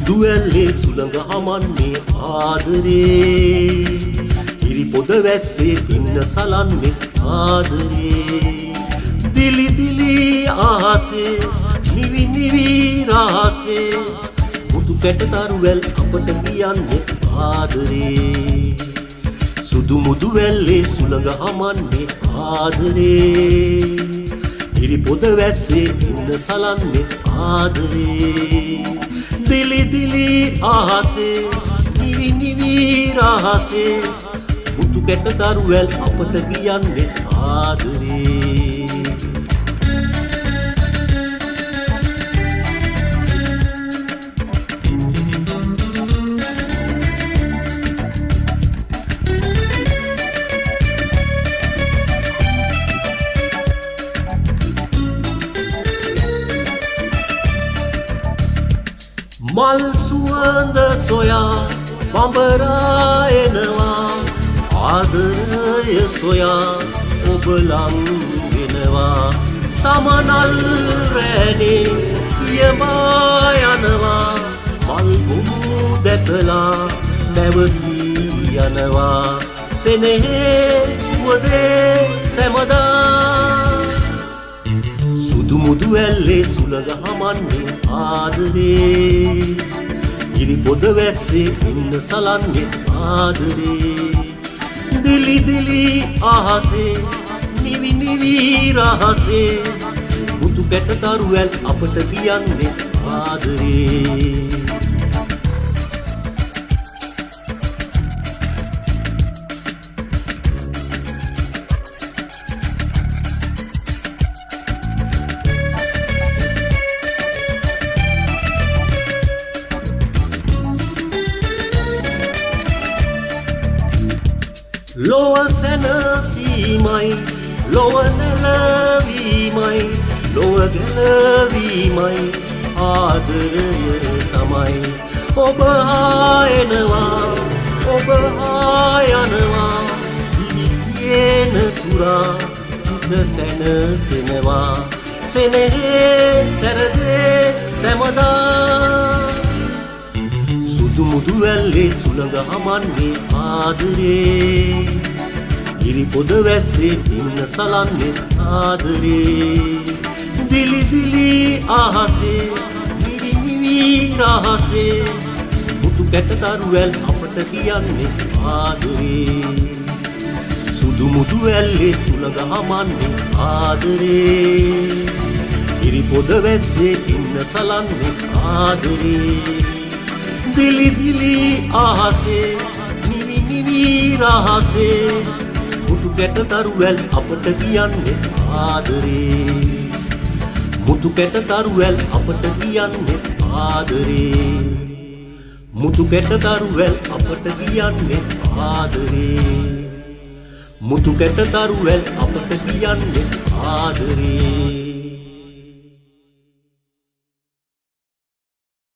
මුදු ඇල්ලේ සුළඟ හමන්නේ ආදරේ හිරි පොද වැස්සේ පින්න සලන්නේ ආදරේ දිලි දිලි ආසේ නිවි නිවි රාසේ මුතු කැට තරුවැල් අපට කියන්නේ ආදරේ සුදු මුදු ඇල්ලේ සුළඟ හමන්නේ ආදරේ හිරි පොද වැස්සේ පින්න සලන්නේ ආදරේ दिली दिली आसे निवि निवि रासे मुतु कैट तारुवेल අපට කියන්නේ ආදරේ මල් සුවඳ සොයා බඹරා එනවා ආදරය සොයා ඔබ ලං වෙනවා සමනල් රැනේ යමා යනවා මල් බොමු දැකලා නැවතී යනවා සෙනෙහේ සුවදේ සැමදා සුදු මුදු ඇල්ලේ සුළඟ හමන්නේ ආදරේ හිරි පොද වැස්සේ ඉන්න සලන්නේ ආදරේ දිලි දිලි ආසේ නිවි නිවි රහසේ මුතු කැට තරුවැල් අපට කියන්නේ ආදරේ ලොව සැනසීමයි ලොව නැලවීමයි ලොව ගැලවීමයි ආදරය තමයි ඔබ ආයනවා ඔබ ආයනවා දිවි තියෙන තුරා සිත සැනසෙනවා සෙනෙහේ සැරදේ සැමදා සුදු මුදු ඇල්ලේ සුළඟ හමන්නේ ආදරේ හිරි පොද වැස්සේ පින්න සලන්නේ ආදරේ දිලි දිලි ආසේ නිවි නිවි රහසේ මුතු කැට තරුවැල් අපට කියන්නේ ආදරේ සුදු මුදු ඇල්ලේ සුළඟ හමන්නේ ආදරේ හිරි පොද වැස්සේ පින්න සලන්නේ ආදරේ दिली दिली आसे निवि निवि रासे मुतु कैट तारुवेल අපට කියන්නේ ආදරේ මුතු කැට තරුවැල් අපට කියන්නේ ආදරේ මුතු කැට තරුවැල් අපට කියන්නේ ආදරේ මුතු කැට තරුවැල් අපට කියන්නේ ආදරේ